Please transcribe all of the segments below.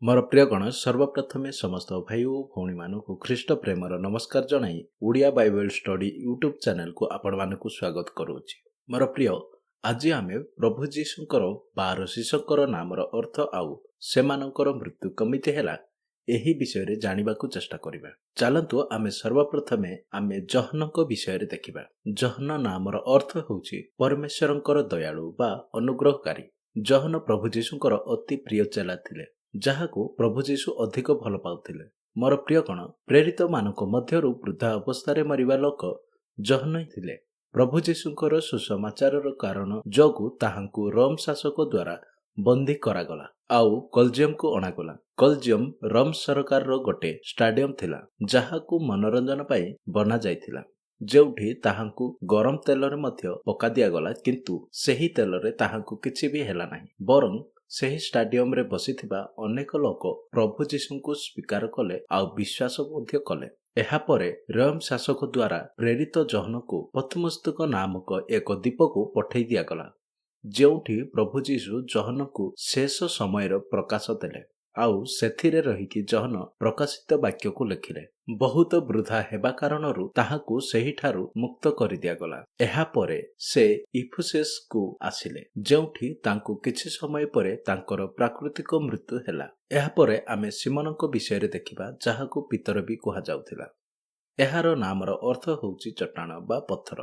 मोर प्रिय गण सर्वप्रथमे समस्त भाई और भौणी मानू ख्रीष्ट प्रेमर नमस्कार जनाई Odia Bible study YouTube channel को आपण मानकु स्वागत करूछि। मोर प्रिय आज आमे प्रभु जीशुंकर 12 शिष्यकर नामर अर्थ आउ सेमानकर मृत्यु कमिति हैला एही विषय रे जानिबाकु चेष्टा करिबा। चलंतु आमे सर्वप्रथमे आमे जहनक विषय रे देखिबा। जहन नामर अर्थ होछि परमेश्वरंकर दयालु बा अनुग्रहकारी। जहन प्रभु जीशुंकर अति प्रिय चेला थिले जहाको प्रभु जीशु अधिक भल पाउथिले। मोर प्रिय गण प्रेरित मानक मध्यरु वृद्धा अवस्था मरिबा लोक जहन ही थिले। प्रभु जीशुंकर सुसमाचारर कारण जोगु ताहांकु रोम शासक द्वारा बंदी करागला आउ कलजियम को अणागला। कलजियम रोम सरकार रो गोटे स्टाडियम थिला जहाकु मनोरंजन पाई बना जाइथिला, जेउठी ताहांकु गरम तेलरे मध्य पका दिया गला, किंतु सेही तेलरे ताहांकु किछि भी हेला नाही। बरं सेही स्टाडियम रे बसिथिबा अनेक लोक प्रभु जीशुंकु स्वीकार कले आउ विश्वास मध्य कले। एहा परे रोम शासक द्वारा प्रेरित जहनकु पथमुस्तक नामक एक द्वीपकु पठेई दिया गला, जेउठी प्रभु जीशु जहनकु शेष समयर प्रकाश देले आउ सेथिरे रहिकी जहन प्रकाशित वाक्य को लेखिले। बहुत वृद्धा हेबा कारणरु ताहाकु सेही ठारु मुक्त करि दिया गला। एहा परे से इफुसेस को आसिले, जेउठी तांकु किछि समय परे तांकर प्राकृतिक मृत्यु हेला। एहा परे आमे सिमोनक विषय रे देखिबा जहाकु पितर भी कुहा जाउथिला। एहार नामर अर्थ होउची चट्टाण बा पत्थर।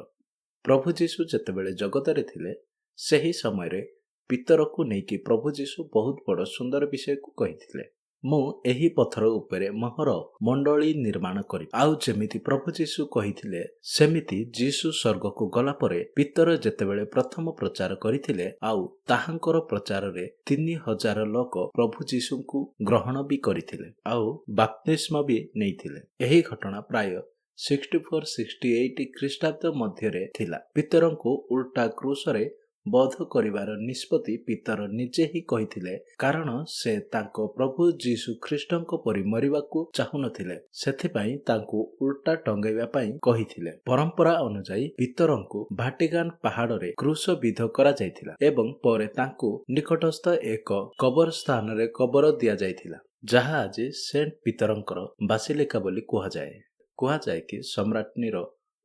प्रभु जीशु जेतेबेले जगतरे थिले सेही समय रे पितर को नेकी प्रभु जीशु बहुत बड़ सुंदर विषय को कहिथिले। मु एही पत्थर उपरे मोहर मंडली निर्माण करी। आउ जेमिति प्रभु जीशु कहिथिले सेमिति जीशु स्वर्ग को गला परे पितर जेतेबेले प्रथम प्रचार करिथिले आउ ताहांकर प्रचार रे 3000 लोक प्रभु जीशु को ग्रहण भी करिथिले आउ बपतिस्म भी नेइथिले। एही घटना प्राय 64-68 ख्रीष्टाब्द मध्यरे थिला। पितरंको उल्टा क्रूस रे बोध करिवार निष्पत्ति पितर निजे ही कहिथिले, कारण से तांको प्रभु जीशु ख्रीष्टंको परि मरिबाकू चाहुनथिले, सेथिपाई तांको उल्टा टंगाइबा पाई कहिथिले। परंपरा अनुसार पितरंको भाटिकान पहाड़ रे क्रूस विध करा जायथिला एवं परे तांको निकटस्थ एक कबर स्थान रे कबर दिया जायथिला, जहा आज सेंट पितरंकर बासिलिका बोली कुहा जाए कि सम्राटनीर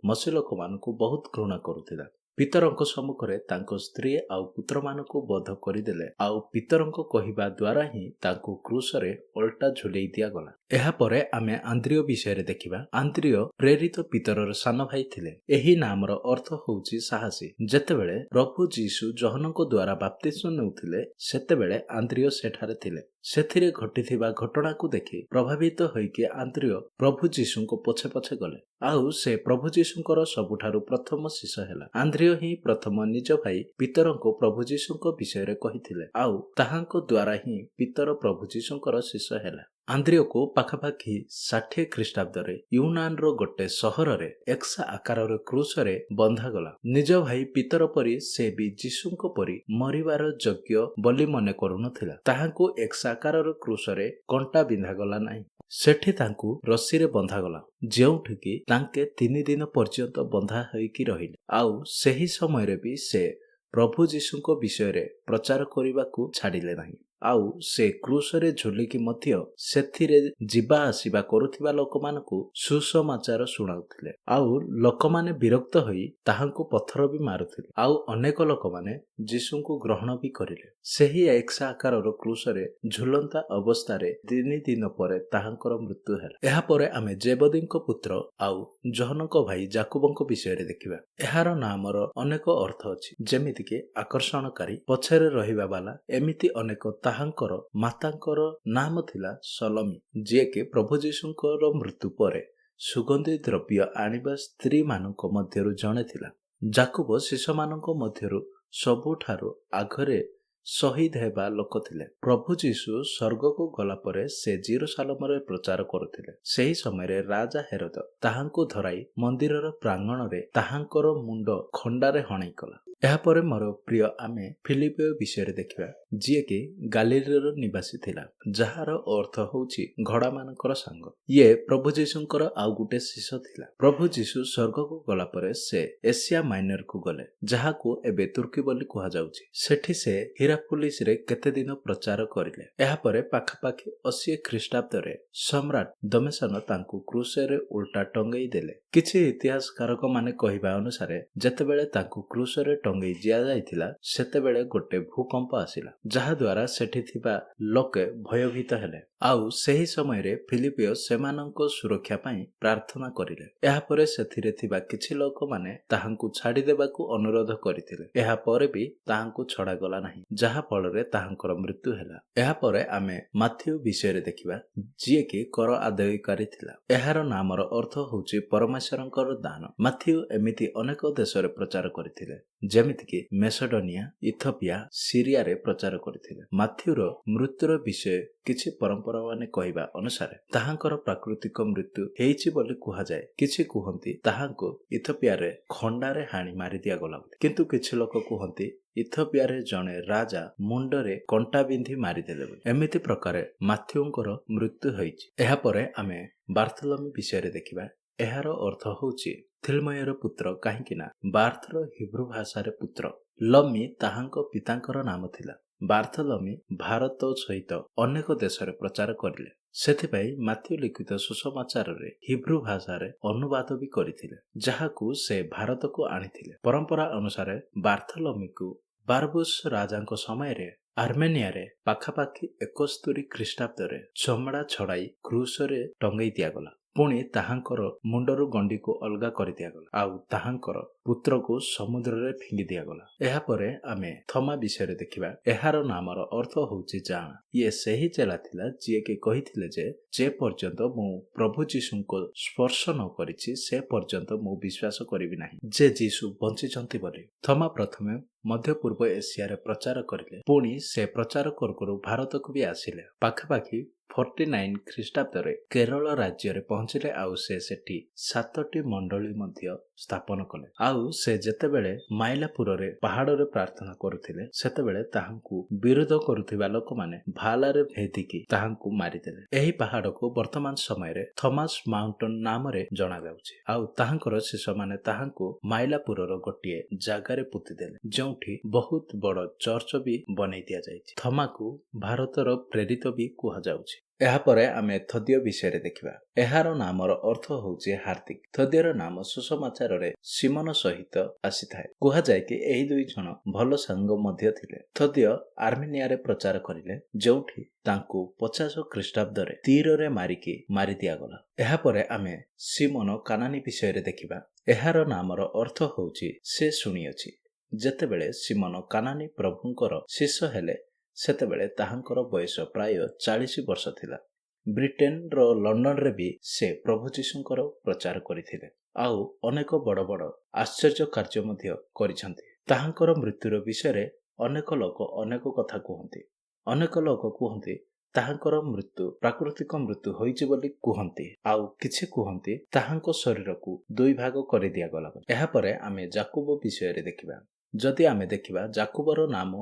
मसी लोक मानकु बहुत घृणा करुथिला। पितरंको सम्मुखरे तांको स्त्री आउ पुत्र मानकु बोध करिदेले आउ पितरंको कहिबा द्वारा ही तांको क्रूस रे उल्टा झुलेई दिया गला। एहा परे आमे आंद्रियो विषय रे देखिबा। आंद्रियो प्रेरित पितरर सान भाई थिले। एही नामर अर्थ होउची साहसी। जेतेबेले प्रभु जीशु जहनको द्वारा बपतिस्म नेउथिले सेतेबेले आंद्रियो सेठारे थिले। सेथिरे घटिथिबा घटना को देखि प्रभावित होइके आंद्रियो प्रभु जीशुंको पछे पछे गले आउ से प्रभु जीशुंकर सबुठारु प्रथम शिष्य हेला। आंद्रियो ही प्रथम निज भाई पितरंको प्रभु जीशुंको विषय रे कहिथिले आउ ताहांको द्वारा ही पितर प्रभु जीशुंकर शिष्य हेला। आंद्रियो को पाखापाखि 60 ख्रीष्टाब्द रे यूनान रो गोटे सहर रे एक्सा आकार क्रूस रे बंधा गला। निज भाई पितर परी से भी जीशुंको परी मरिवार योग्य बोली मने करुनथिला। ताहांको एक्सा आकार क्रूस रे कंटा बिंधा गला नाही, सेठी तांकु रस्सी रे बंधा गला, जेउठी कि तांके 3 दिन पर्यंत बंधा होइकी रहिले आउ सेही समय रे भी से प्रभु जीशुंको विषय रे प्रचार करिबाकू छाडिले नाही आउ से क्रूस रे झुलिकी मध्य सेथिरे जिबा आसीबा करुथिबा लोकमानकु सुसमाचार सुनाउथिले आउ लोकमाने विरक्त होई ताहांकु पत्थर भी मारुथिले आउ अनेक लोकमाने जीशुंकु ग्रहण भी करिले। सेही एक्सा आकारर क्रूस रे झुलंता अवस्था रे 3 दिन परे ताहांकर मृत्यु हेला। एहा परे आमे जेबदींको पुत्र आउ जहनको भाई जाकुबंको विषय रे देखिबा। एहार नामर अनेक अर्थ अछि, जेमिति कि आकर्षणकारी, पछरे रहिबा वाला, एमिति अनेक ताहांकर मातांकर नाम थिला सलोमी, जे के प्रभु जीशुंकर मृत्यु परे सुगंधी द्रव्य आनिबा स्त्री मानक मध्यरु जणे थिला। जाकुब शिष्य मानक मध्यरु सबुठारु आगरे शहीद हेबा लोक थिले। प्रभु जीशु स्वर्ग को गला परे से जेरूसालेम रे प्रचार करुथिले। सेही समय रे राजा हेरोद ताहांको धराई मंदिरर प्रांगण रे ताहांकर मुंड खंडारे हणाई कला ଏହାପରେ ମୋର ପ୍ରିୟ ଆମେ ଫିଲିପିଓ ବିଷୟରେ ଦେଖିବା, ଯିଏକି ଗାଲିଲିର ନିବାସୀ ଥିଲା, ଯାହାର ଅର୍ଥ ହେଉଛି ଘୋଡ଼ାମାନଙ୍କର ସାଙ୍ଗ। ଇଏ ପ୍ରଭୁ ଯୀଶୁଙ୍କର ଆଉ ଗୋଟେ ଶିଷ୍ୟ ଥିଲା। ପ୍ରଭୁ ଯୀଶୁ ସ୍ୱର୍ଗକୁ ଗଲା ପରେ ସେ ଏସିଆ ମାଇନରକୁ ଗଲେ, ଯାହାକୁ ଏବେ ତୁର୍କୀ ବୋଲି କୁହାଯାଉଛି। ସେଠି ସେ ହିରାପୋଲିସରେ କେତେ ଦିନ ପ୍ରଚାର କରିଲେ। ଏହାପରେ ପାଖାପାଖି 80 ଖ୍ରୀଷ୍ଟାବ୍ଦରେ ସମ୍ରାଟ ଦମେସନ ତାଙ୍କୁ କ୍ରୁସରେ ଉଲ୍ଟା ଟଙ୍ଗେଇ ଦେଲେ। କିଛି ଇତିହାସକାରକମାନେ କହିବା ଅନୁସାରେ ଯେତେବେଳେ ତାଙ୍କୁ କ୍ରୁସରେ ଟଙ୍ଗେଇ ଦିଆଯାଇଥିଲା, ସେତେବେଳେ ଗୋଟେ ଭୂକମ୍ପ ଆସିଲା, ଯାହାଦ୍ୱାରା ସେଠି ଥିବା ଲୋକେ ଭୟଭୀତ ହେଲେ। ଆଉ ସେହି ସମୟରେ ଫିଲିପିଓ ସେମାନଙ୍କ ସୁରକ୍ଷା ପାଇଁ ପ୍ରାର୍ଥନା କରିଲେ। ଏହାପରେ ସେଥିରେ ଥିବା କିଛି ଲୋକମାନେ ତାହାଙ୍କୁ ଛାଡ଼ିଦେବାକୁ ଅନୁରୋଧ କରିଥିଲେ। ଏହାପରେ ବି ତାହାଙ୍କୁ ଛଡ଼ାଗଲା ନାହିଁ, ଯାହା ଫଳରେ ତାହାଙ୍କର ମୃତ୍ୟୁ ହେଲା। ଏହାପରେ ଆମେ ମାଥିଉ ବିଷୟରେ ଦେଖିବା, ଯିଏକି କର ଆଦାୟକାରୀ ଥିଲା। ଏହାର ନାମର ଅର୍ଥ ହେଉଛି ପରମେଶ୍ୱରଙ୍କର ଦାନ। ମାଥିଉ ଏମିତି ଅନେକ ଦେଶରେ ପ୍ରଚାର କରିଥିଲେ, ଯେମିତିକି ମେସେଡୋନିଆ, ଇଥିଓପିଆ, ସିରିଆରେ ପ୍ରଚାର କରିଥିଲେ। ମାଥିଉର ମୃତ୍ୟୁର ବିଷୟ କିଛି ପରମ୍ପରାମାନେ କହିବା ଅନୁସାରେ ତାହାଙ୍କର ପ୍ରାକୃତିକ ମୃତ୍ୟୁ ହେଇଛି ବୋଲି କୁହାଯାଏ। କିଛି କୁହନ୍ତି ତାହାଙ୍କୁ ଇଥିଓପିଆରେ ଖଣ୍ଡାରେ ହାଣି ମାରି ଦିଆଗଲା ବୋଲି, କିନ୍ତୁ କିଛି ଲୋକ କୁହନ୍ତି ଇଥିଓପିଆରେ ଜଣେ ରାଜା ମୁଣ୍ଡରେ କଣ୍ଟା ବିନ୍ଧି ମାରିଦେଲେ ବୋଲି। ଏମିତି ପ୍ରକାରେ ମାଥିଉଙ୍କର ମୃତ୍ୟୁ ହୋଇଛି। ଏହାପରେ ଆମେ ବାର୍ଥୋଲୋମି ବିଷୟରେ ଦେଖିବା। ଏହାର ଅର୍ଥ ହେଉଛି ଥିଲମୟର ପୁତ୍ର, କାହିଁକି ନା ବାର୍ଥର ହିବ୍ରୁ ଭାଷାରେ ପୁତ୍ର, ଲମି ତାହାଙ୍କ ପିତାଙ୍କର ନାମ ଥିଲା। ବାର୍ଥୋଲୋମି ଭାରତ ସହିତ ଅନେକ ଦେଶରେ ପ୍ରଚାର କରିଲେ। ସେଥିପାଇଁ ମାଥିଉ ଲିଖିତ ସୁସମାଚାରରେ ହିବ୍ରୁ ଭାଷାରେ ଅନୁବାଦ ବି କରିଥିଲେ, ଯାହାକୁ ସେ ଭାରତକୁ ଆଣିଥିଲେ। ପରମ୍ପରା ଅନୁସାରେ ବାର୍ଥୋଲୋମିକୁ ବାରବୁସ ରାଜାଙ୍କ ସମୟରେ ଆର୍ମେନିଆରେ ପାଖାପାଖି 71 ଖ୍ରୀଷ୍ଟାବ୍ଦରେ ଚମଡ଼ା ଛଡ଼ାଇ କ୍ରୁସରେ ଟଙ୍ଗେଇ ଦିଆଗଲା। ପୁଣି ତାହାଙ୍କର ମୁଣ୍ଡରୁ ଗଣ୍ଡିକୁ ଅଲଗା କରିଦିଆଗଲା, ଆଉ ତାହାଙ୍କର ପୁତ୍ରକୁ ସମୁଦ୍ରରେ ଫିଙ୍ଗି ଦିଆଗଲା। ଏହାପରେ ଆମେ ଥମା ବିଷୟରେ ଦେଖିବା। ଏହାର ନାମର ଅର୍ଥ ହେଉଛି ଜାଣା। ଇଏ ସେହି ଚେଲା ଥିଲା ଯିଏକି କହିଥିଲେ ଯେ ପର୍ଯ୍ୟନ୍ତ ମୁଁ ପ୍ରଭୁ ଯୀଶୁଙ୍କୁ ସ୍ପର୍ଶ ନ କରିଛି, ସେ ପର୍ଯ୍ୟନ୍ତ ମୁଁ ବିଶ୍ୱାସ କରିବି ନାହିଁ ଯେ ଯୀଶୁ ବଞ୍ଚିଛନ୍ତି ବୋଲି। ଥମା ପ୍ରଥମେ ମଧ୍ୟ ପୂର୍ବ ଏସିଆରେ ପ୍ରଚାର କରିଲେ। ପୁଣି ସେ ପ୍ରଚାର କରୁ କରୁ ଭାରତକୁ ବି ଆସିଲେ। ପାଖାପାଖି 49 ଖ୍ରୀଷ୍ଟାବ୍ଦରେ କେରଳ ରାଜ୍ୟରେ ପହଞ୍ଚିଲେ, ଆଉ ସେ ସେଠି 7ଟି ମଣ୍ଡଳୀ ମଧ୍ୟ ସ୍ଥାପନ କଲେ। ଆଉ ସେ ଯେତେବେଳେ ମାଇଲାପୁରରେ ପାହାଡ଼ରେ ପ୍ରାର୍ଥନା କରୁଥିଲେ, ସେତେବେଳେ ତାହାଙ୍କୁ ବିରୋଧ କରୁଥିବା ଲୋକମାନେ ଭାଲାରେ ଭେଦିକି ତାହାଙ୍କୁ ମାରିଦେଲେ। ଏହି ପାହାଡ଼କୁ ବର୍ତ୍ତମାନ ସମୟରେ ଥମାସ ମାଉଣ୍ଟନ ନାମରେ ଜଣାଯାଉଛି। ଆଉ ତାହାଙ୍କର ଶିଷ୍ୟମାନେ ତାହାଙ୍କୁ ମାଇଲାପୁରର ଗୋଟିଏ ଜାଗାରେ ପୋତିଦେଲେ, ଯେଉଁଠି ବହୁତ ବଡ଼ ଚର୍ଚ୍ଚ ବି ବନେଇ ଦିଆଯାଇଛି। ଥମାକୁ ଭାରତର ପ୍ରେରିତ ବି କୁହାଯାଉଛି। ଏହାପରେ ଆମେ ଥଦିୟ ବିଷୟରେ ଦେଖିବା। ଏହାର ନାମର ଅର୍ଥ ହେଉଛି ହାର୍ଦ୍ଦିକ। ଥଦିୟର ନାମ ସୁସମାଚାରରେ ସିମନ ସହିତ ଆସିଥାଏ। କୁହାଯାଏ କି ଏହି ଦୁଇ ଜଣ ଭଲ ସାଙ୍ଗ ମଧ୍ୟ ଥିଲେ। ଥଦିୟ ଆର୍ମେନିଆରେ ପ୍ରଚାର କରିଲେ, ଯେଉଁଠି ତାଙ୍କୁ 50 ଖ୍ରୀଷ୍ଟାବ୍ଦରେ ତୀରରେ ମାରିକି ମାରି ଦିଆଗଲା। ଏହାପରେ ଆମେ ସିମୋନ କାନାନୀ ବିଷୟରେ ଦେଖିବା। ଏହାର ନାମର ଅର୍ଥ ହେଉଛି ସେ ଶୁଣିଅଛି। ଯେତେବେଳେ ସିମୋନ କାନାନୀ ପ୍ରଭୁଙ୍କର ଶିଷ୍ୟ ହେଲେ, ସେତେବେଳେ ତାହାଙ୍କର ବୟସ ପ୍ରାୟ 40 ବର୍ଷ ଥିଲା। ବ୍ରିଟେନର ଲଣ୍ଡନରେ ବି ସେ ପ୍ରଭୁ ଯୀଶୁଙ୍କର ପ୍ରଚାର କରିଥିଲେ, ଆଉ ଅନେକ ବଡ଼ ବଡ଼ ଆଶ୍ଚର୍ଯ୍ୟ କାର୍ଯ୍ୟ ମଧ୍ୟ କରିଛନ୍ତି। ତାହାଙ୍କର ମୃତ୍ୟୁର ବିଷୟରେ ଅନେକ ଲୋକ ଅନେକ କଥା କୁହନ୍ତି। ଅନେକ ଲୋକ କୁହନ୍ତି ତାହାଙ୍କର ମୃତ୍ୟୁ ପ୍ରାକୃତିକ ମୃତ୍ୟୁ ହୋଇଛି ବୋଲି କୁହନ୍ତି, ଆଉ କିଛି କୁହନ୍ତି ତାହାଙ୍କ ଶରୀରକୁ 2 ଭାଗ କରିଦିଆଗଲା ବୋଲି। ଏହାପରେ ଆମେ ଯାକୁବ ବିଷୟରେ ଦେଖିବା। ଯଦି ଆମେ ଦେଖିବା, ଯାକୁବର ନାମ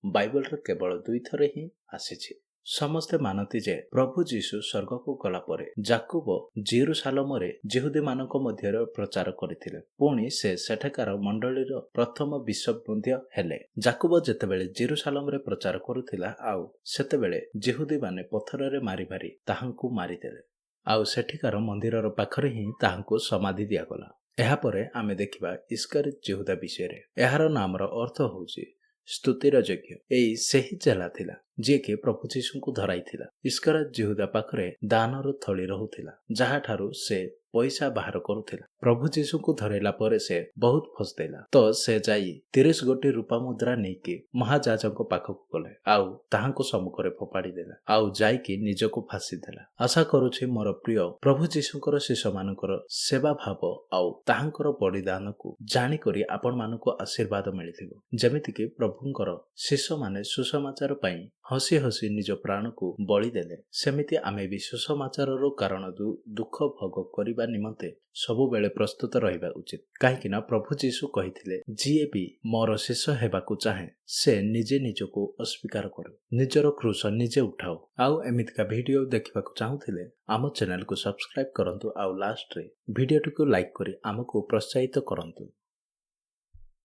ବାଇବଲରେ କେବଳ 2 ଥର ହିଁ ଆସିଛି। ସମସ୍ତେ ମାନନ୍ତି ଯେ ପ୍ରଭୁ ଯୀଶୁ ସ୍ୱର୍ଗକୁ ଗଲା ପରେ ଯାକୁବ ଜେରୁସାଲମରେ ଯିହୁଦୀମାନଙ୍କ ମଧ୍ୟରେ ପ୍ରଚାର କରିଥିଲେ। ପୁଣି ସେ ସେଠାକାର ମଣ୍ଡଳୀର ପ୍ରଥମ ବିଶପ ମଧ୍ୟ ହେଲେ। ଯାକୁବ ଯେତେବେଳେ ଜେରୁସାଲମରେ ପ୍ରଚାର କରୁଥିଲା, ଆଉ ସେତେବେଳେ ଯିହୁଦୀମାନେ ପଥରରେ ମାରି ମାରି ତାହାଙ୍କୁ ମାରିଦେଲେ, ଆଉ ସେଠିକାର ମନ୍ଦିରର ପାଖରେ ହିଁ ତାହାଙ୍କୁ ସମାଧି ଦିଆଗଲା। ଏହାପରେ ଆମେ ଦେଖିବା ଇସ୍କାରିୟତ ଯିହୁଦା ବିଷୟରେ। ଏହାର ନାମର ଅର୍ଥ ହେଉଛି ସ୍ତୁତିର ଯୋଗ୍ୟ। ଏହି ସେହି ଚେଲା ଥିଲା ଯିଏକି ପ୍ରଭୁ ଯୀଶୁଙ୍କୁ ଧରାଇଥିଲା। ଇସ୍କାରିୟତ ଯିହୁଦା ପାଖରେ ଦାନର ଥଳି ରହୁଥିଲା, ଯାହାଠାରୁ ସେ ପଇସା ବାହାର କରୁଥିଲା। ପ୍ରଭୁ ଯୀଶୁଙ୍କୁ ଧରାଇଲା ପରେ ସେ ବହୁତ ଫସିଦେଲା, ତ ସେ ଯାଇ 30 ଗୋଟି ରୂପା ମୁଦ୍ରା ନେଇକି ମହାଯାଜକଙ୍କ ପାଖକୁ ଗଲେ, ଆଉ ତାହାଙ୍କ ସମ୍ମୁଖରେ ଫୋପାଡ଼ି ଦେଲା, ଆଉ ଯାଇକି ନିଜକୁ ଫାଶୀ ଦେଲା। ଆଶା କରୁଛି ମୋର ପ୍ରିୟ ପ୍ରଭୁ ଯୀଶୁଙ୍କର ଶିଷ୍ୟମାନଙ୍କର ସେବା ଭାବ ଆଉ ତାହାଙ୍କର ବଳିଦାନକୁ ଜାଣିକରି ଆପଣମାନଙ୍କୁ ଆଶୀର୍ବାଦ ମିଳିଥିବ। ଯେମିତିକି ପ୍ରଭୁଙ୍କର ଶିଷ୍ୟମାନେ ସୁସମାଚାର ପାଇଁ ହସି ହସି ନିଜ ପ୍ରାଣକୁ ବଳି ଦେଲେ। ସେମିତି ଆମେ ବି ସୁସମାଚାରର କାରଣ ଦୁଃଖ ଭୋଗ କରିବା ନିମନ୍ତେ ସବୁବେଳେ ପ୍ରସ୍ତୁତ ରହିବା ଉଚିତ। କାହିଁକି ନା ପ୍ରଭୁ ଯୀଶୁ କହିଥିଲେ, ଯିଏ ବି ମୋର ଶିଷ୍ୟ ହେବାକୁ ଚାହେଁ ସେ ନିଜେ ନିଜକୁ ଅସ୍ୱୀକାର କରୁ, ନିଜର କ୍ରୁଶ ନିଜେ ଉଠାଉ। ଆଉ ଏମିତିକା ଭିଡିଓ ଦେଖିବାକୁ ଚାହୁଁଥିଲେ ଆମ ଚ୍ୟାନେଲକୁ ସବସ୍କ୍ରାଇବ କରନ୍ତୁ ଆଉ ଲାଷ୍ଟରେ ଭିଡିଓଟିକୁ ଲାଇକ୍ କରି ଆମକୁ ପ୍ରୋତ୍ସାହିତ କରନ୍ତୁ।